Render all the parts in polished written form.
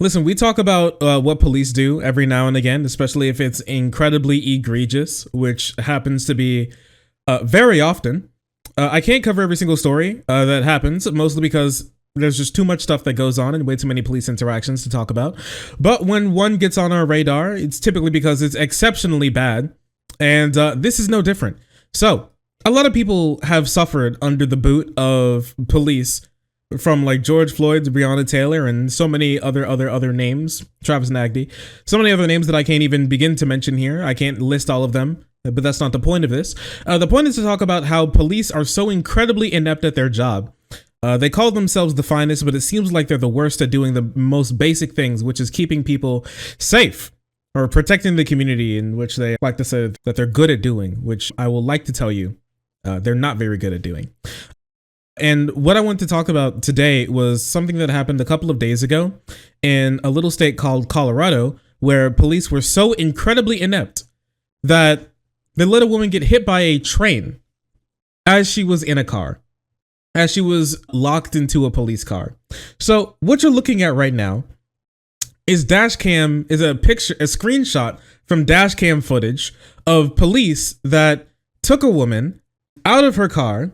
Listen, we talk about what police do every now and again, especially if it's incredibly egregious, which happens to be very often. I can't cover every single story that happens, mostly because there's just too much stuff that goes on and way too many police interactions to talk about. But when one gets on our radar, it's typically because it's exceptionally bad. And this is no different. So a lot of people have suffered under the boot of police, from like George Floyd to Breonna Taylor and so many other names, Travis Nagdy, so many other names that I can't even begin to mention here. I can't list all of them, but that's not the point of this. The point is to talk about how police are so incredibly inept at their job. They call themselves the finest, but it seems like they're the worst at doing the most basic things, which is keeping people safe or protecting the community, in which they like to say that they're good at doing, which I will like to tell you they're not very good at doing. And what I want to talk about today was something that happened a couple of days ago in a little state called Colorado, where police were so incredibly inept that they let a woman get hit by a train as she was in a car, as she was locked into a police car. So what you're looking at right now is Dashcam, is a screenshot from Dashcam footage of police that took a woman out of her car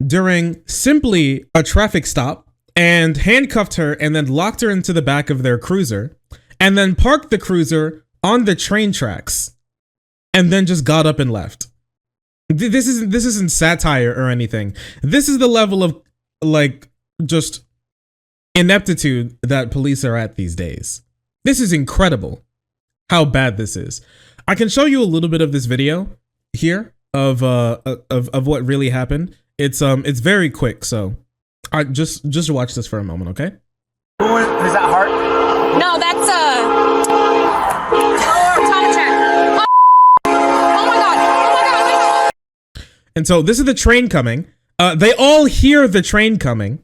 during simply a traffic stop and handcuffed her and then locked her into the back of their cruiser and then parked the cruiser on the train tracks and then just got up and left. This isn't satire or anything. This is the level of like just ineptitude that police are at these days. This is incredible how bad this is. I can show you a little bit of this video here of what really happened. It's very quick, so I just watch this for a moment, okay? Is that heart? No, that's Tom check. Oh my god! Oh my god! Oh my god! And so this is the train coming. They all hear the train coming,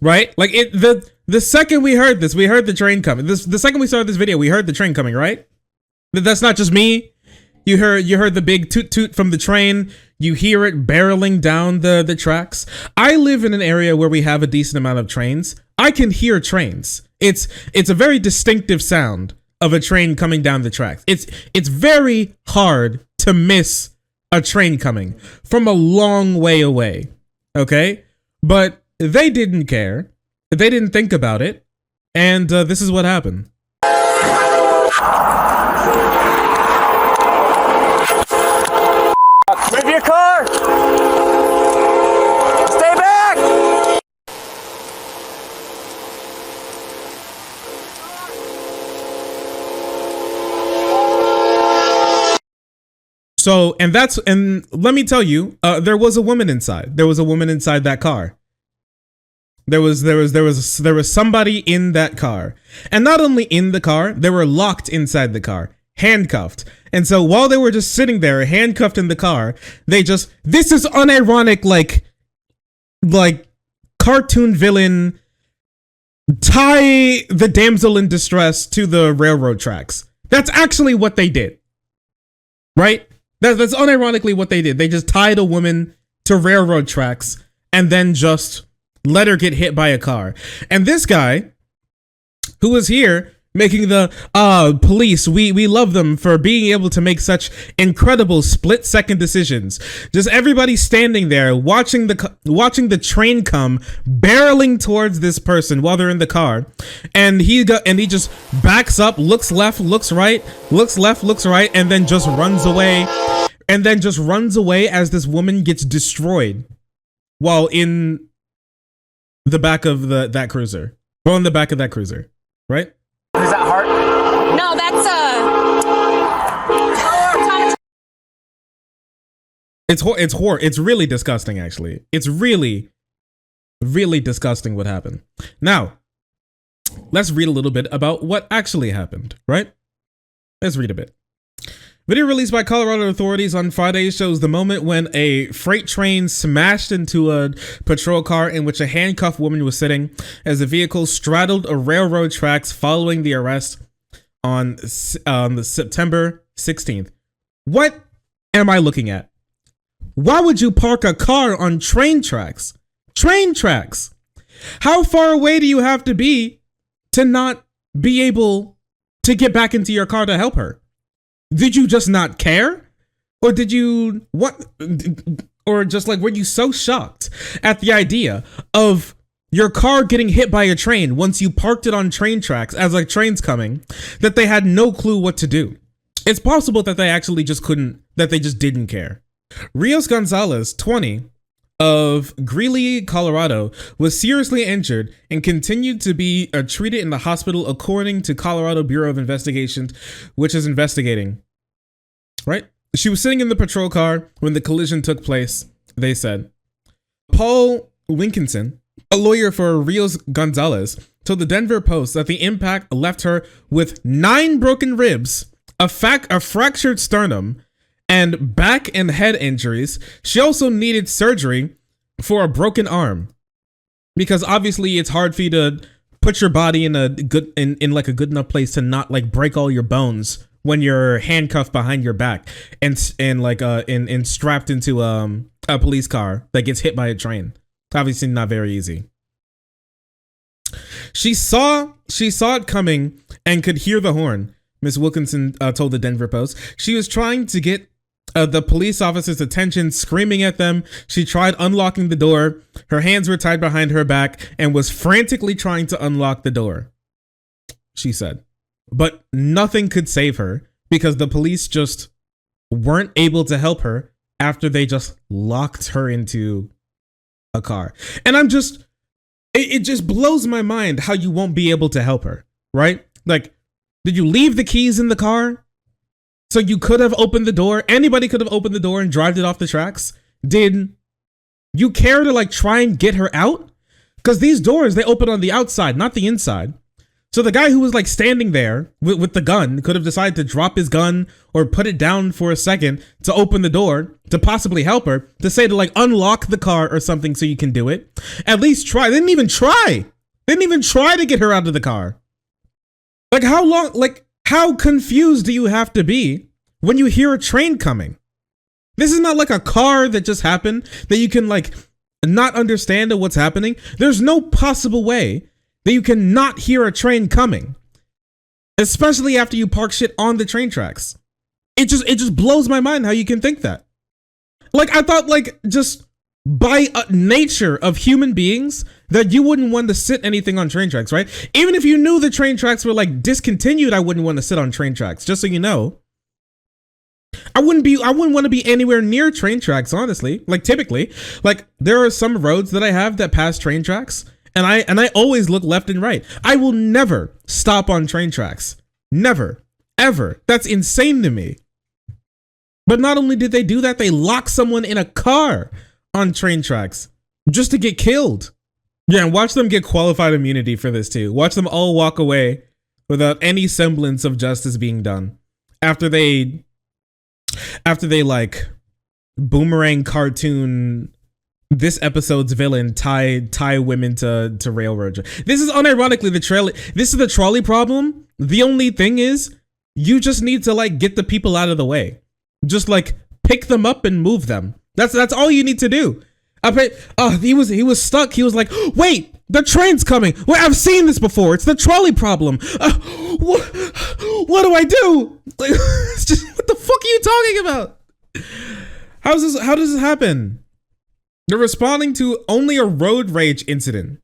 right? Like the second we heard this, we heard the train coming. The second we saw this video, we heard the train coming, right? That's not just me. You heard the big toot toot from the train. You hear it barreling down the tracks. I live in an area where we have a decent amount of trains. I can hear trains. It's a very distinctive sound of a train coming down the tracks. It's very hard to miss a train coming from a long way away. Okay? But they didn't care. They didn't think about it. And this is what happened. Move your car! Stay back! So, and let me tell you, there was a woman inside. There was a woman inside that car. There was somebody in that car. And not only in the car, they were locked inside the car, handcuffed. And so while they were just sitting there handcuffed in the car, this is unironic, like cartoon villain, tie the damsel in distress to the railroad tracks. That's actually what they did, right? That's unironically what they did. They just tied a woman to railroad tracks and then just let her get hit by a car. And this guy who was here making the police, we love them for being able to make such incredible split-second decisions. Just everybody standing there watching the train come barreling towards this person while they're in the car, and he just backs up, looks left, looks right, looks left, looks right, and then just runs away. And then just runs away as this woman gets destroyed while in the back of that cruiser. Well, in the back of that cruiser, right? Is that heart? No, that's Tom. It's really disgusting, actually. It's really, really disgusting what happened. Now, let's read a little bit about what actually happened, right? Let's read a bit. Video released by Colorado authorities on Friday shows the moment when a freight train smashed into a patrol car in which a handcuffed woman was sitting as the vehicle straddled a railroad tracks following the arrest on the September 16th. What am I looking at? Why would you park a car on train tracks? Train tracks! How far away do you have to be to not be able to get back into your car to help her? Did you just not care? Or did you what? Or just like, were you so shocked at the idea of your car getting hit by a train once you parked it on train tracks as like trains coming, that they had no clue what to do? It's possible that they actually just couldn't, that they just didn't care. Rios Gonzalez, 20, of Greeley, Colorado, was seriously injured and continued to be treated in the hospital according to Colorado Bureau of Investigations, which is investigating. Right? She was sitting in the patrol car when the collision took place, they said. Paul Winkinson, a lawyer for Rios Gonzalez, told the Denver Post that the impact left her with 9 broken ribs, a fractured sternum, and back and head injuries. She also needed surgery for a broken arm, because obviously it's hard for you to put your body in a good in like a good enough place to not like break all your bones when you're handcuffed behind your back and strapped into a police car that gets hit by a train. Obviously not very easy. She saw it coming and could hear the horn. Miss Wilkinson told the Denver Post. She was trying to get the police officer's attention, screaming at them. She tried unlocking the door. Her hands were tied behind her back and was frantically trying to unlock the door, she said. But nothing could save her because the police just weren't able to help her after they just locked her into a car. And it just blows my mind how you won't be able to help her, right? Like, did you leave the keys in the car? So you could have opened the door. Anybody could have opened the door and driven it off the tracks. Did you care to like try and get her out? Because these doors, they open on the outside, not the inside. So the guy who was like standing there with the gun could have decided to drop his gun or put it down for a second to open the door to possibly help her, to say to like unlock the car or something so you can do it. At least try. They didn't even try. They didn't even try to get her out of the car. Like how long, like how confused do you have to be when you hear a train coming? This is not like a car that just happened that you can like not understand what's happening. There's no possible way that you can not hear a train coming, especially after you park shit on the train tracks. It just blows my mind how you can think that. Like I thought, like just by nature of human beings, that you wouldn't want to sit anything on train tracks, right? Even if you knew the train tracks were like discontinued, I wouldn't want to sit on train tracks, just so you know. I wouldn't want to be anywhere near train tracks, honestly. Like typically, like there are some roads that I have that pass train tracks, and I always look left and right. I will never stop on train tracks. Never, ever. That's insane to me. But not only did they do that, they locked someone in a car on train tracks just to get killed. Yeah, and watch them get qualified immunity for this too. Watch them all walk away without any semblance of justice being done after they like boomerang cartoon this episode's villain tie women to railroad. This is unironically this is the trolley problem. The only thing is you just need to like get the people out of the way. Just like pick them up and move them. That's all you need to do. He was stuck. He was like, wait, the train's coming. Wait, I've seen this before. It's the trolley problem. What do I do? Like, it's just, what the fuck are you talking about? How does this happen? They're responding to only a road rage incident.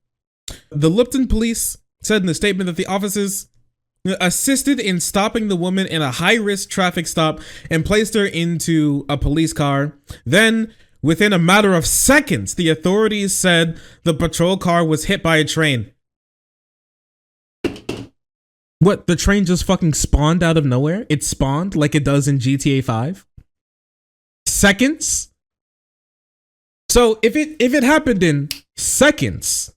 The Lipton police said in a statement that the officers assisted in stopping the woman in a high-risk traffic stop and placed her into a police car. Then, within a matter of seconds, the authorities said the patrol car was hit by a train. What, the train just fucking spawned out of nowhere? It spawned like it does in GTA 5? Seconds? So if it happened in seconds,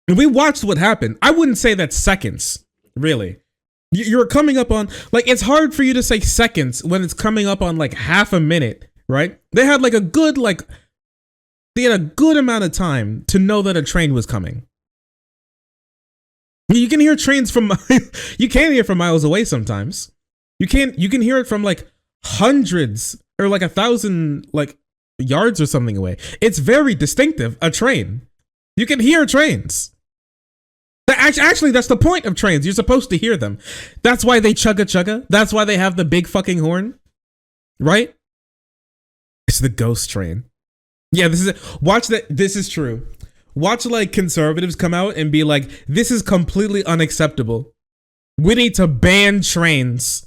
and we watched what happened, I wouldn't say that's seconds, really. You're coming up on, like, it's hard for you to say seconds when it's coming up on like half a minute, right? They had like a good amount of time to know that a train was coming. You can hear trains from, you can hear from miles away sometimes. You can hear it from like hundreds or like 1,000 like yards or something away. It's very distinctive, a train. You can hear trains. Actually, that's the point of trains. You're supposed to hear them. That's why they chugga chugga. That's why they have the big fucking horn, right? It's the ghost train. Yeah, this is it. Watch that. This is true. Watch like conservatives come out and be like, this is completely unacceptable. We need to ban trains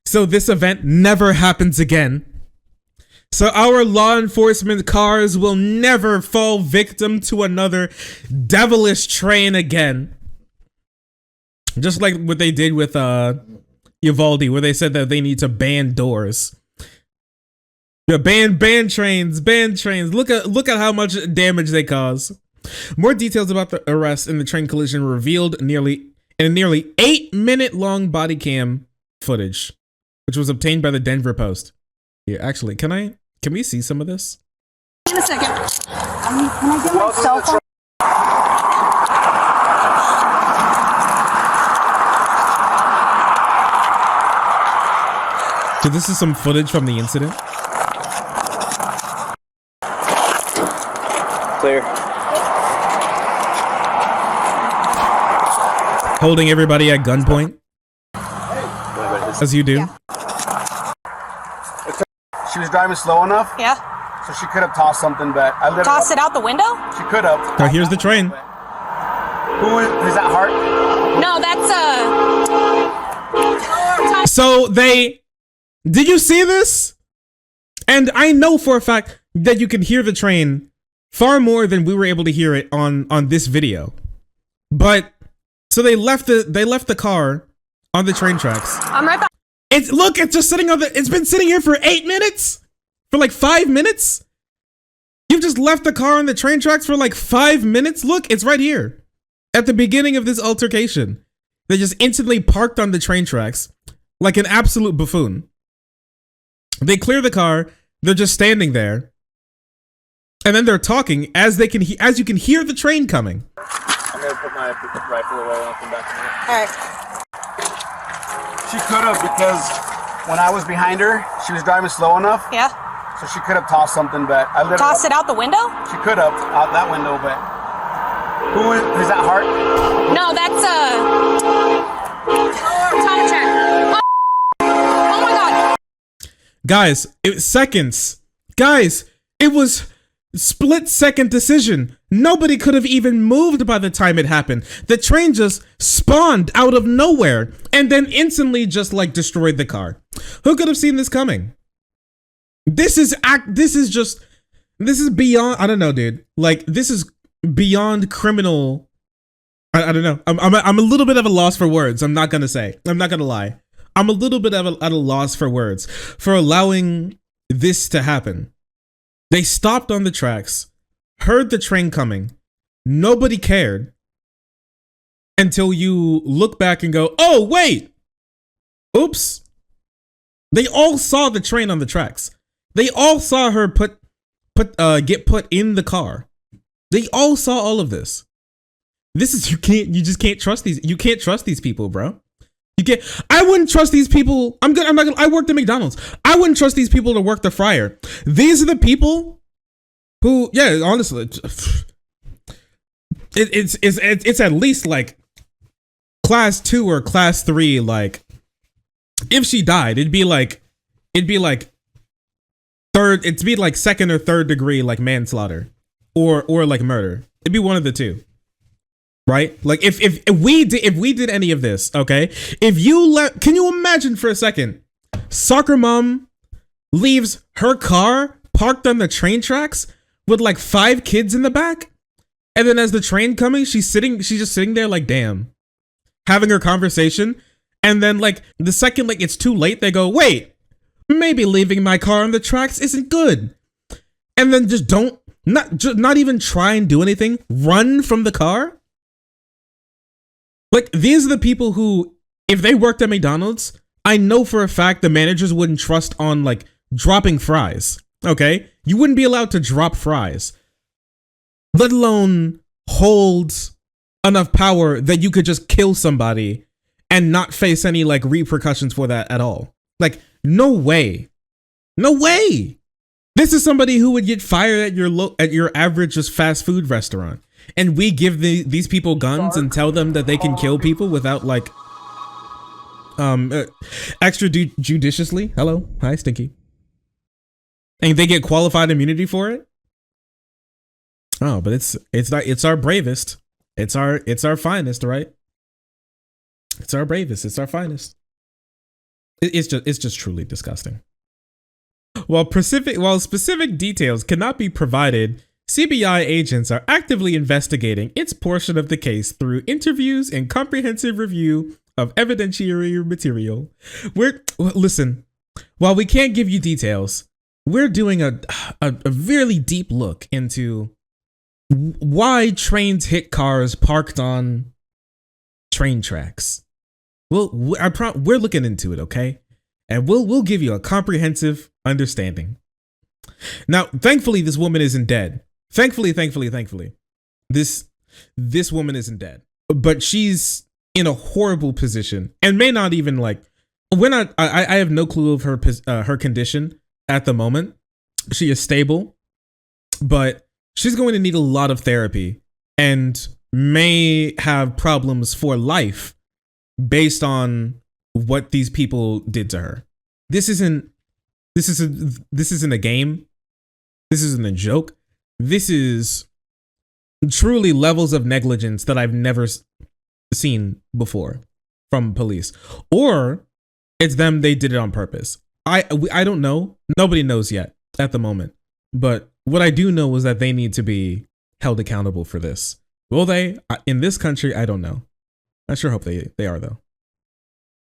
so this event never happens again. So our law enforcement cars will never fall victim to another devilish train again. Just like what they did with Uvalde, where they said that they need to ban doors. Yeah, ban trains. Look at how much damage they cause. More details about the arrest and the train collision were revealed in a nearly 8-minute long body cam footage, which was obtained by the Denver Post. Yeah, actually, can we see some of this? In a second. Can I get my cell phone? So this is some footage from the incident. Clear. Holding everybody at gunpoint. As you do. Yeah. She was driving slow enough, Yeah. so she could have tossed something back. Toss it out the window? She could have. Now here's the train. Who is that? Hart? No, that's So did you see this? And I know for a fact that you can hear the train far more than we were able to hear it on this video. But so they left the car on the train tracks. I'm right back. It's just sitting it's been sitting here for 8 minutes? For like 5 minutes? You've just left the car on the train tracks for like 5 minutes? Look, it's right here. At the beginning of this altercation. They just instantly parked on the train tracks like an absolute buffoon. They clear the car, they're just standing there. And then they're talking as you can hear the train coming. I'm gonna put my rifle away and I'll come back in a minute. All right. She could have, because when I was behind her, she was driving slow enough, Yeah. so she could have tossed something back. Toss it out the window? She could have out that window, but who is that? Hart? No, that's Tom check. Oh my god. Guys, it was seconds. Guys, it was split-second decision. Nobody could have even moved by the time it happened. The train just spawned out of nowhere and then instantly just like destroyed the car. Who could have seen this coming? This is beyond, I don't know, dude. Like, this is beyond criminal. I don't know. I'm a little bit of a loss for words. I'm not gonna lie. I'm a little bit at a loss for words for allowing this to happen. They stopped on the tracks, heard the train coming. Nobody cared until you look back and go, oh, wait. Oops. They all saw the train on the tracks. They all saw her get put in the car. They all saw all of this. You just can't trust these. You can't trust these people, bro. I wouldn't trust these people. I worked at McDonald's. I wouldn't trust these people to work the fryer. These are the people who, yeah, honestly, it's at least like class 2 or class 3. Like, if she died, it'd be like second or third degree, like manslaughter or like murder. It'd be one of the two. Right? Like if we did any of this, okay? Can you imagine for a second? Soccer mom leaves her car parked on the train tracks with like 5 kids in the back. And then as the train coming, she's just sitting there like, damn, having her conversation. And then like the second like it's too late, they go, wait, maybe leaving my car on the tracks isn't good. And then just not even try and do anything, run from the car. Like, these are the people who, if they worked at McDonald's, I know for a fact the managers wouldn't trust on, like, dropping fries, okay? You wouldn't be allowed to drop fries, let alone hold enough power that you could just kill somebody and not face any, like, repercussions for that at all. Like, no way. No way. This is somebody who would get fired at your average just fast food restaurant. And we give these people guns and tell them that they can kill people without like extrajudiciously. Hello, hi, Stinky. And they get qualified immunity for it. Oh, but it's our bravest. It's our finest, right? It's our bravest. It's our finest. It's just truly disgusting. While specific details cannot be provided, CBI agents are actively investigating its portion of the case through interviews and comprehensive review of evidentiary material. Listen, while we can't give you details, we're doing a really deep look into why trains hit cars parked on train tracks. We're looking into it, okay? And we'll give you a comprehensive understanding. Now, thankfully, this woman isn't dead. Thankfully, this woman isn't dead, but she's in a horrible position and may not even like. I have no clue of her condition at the moment. She is stable, but she's going to need a lot of therapy and may have problems for life based on what these people did to her. This isn't a game. This isn't a joke. This is truly levels of negligence that I've never seen before from police. Or it's them, they did it on purpose. I don't know. Nobody knows yet at the moment. But what I do know is that they need to be held accountable for this. Will they? In this country, I don't know. I sure hope they are, though.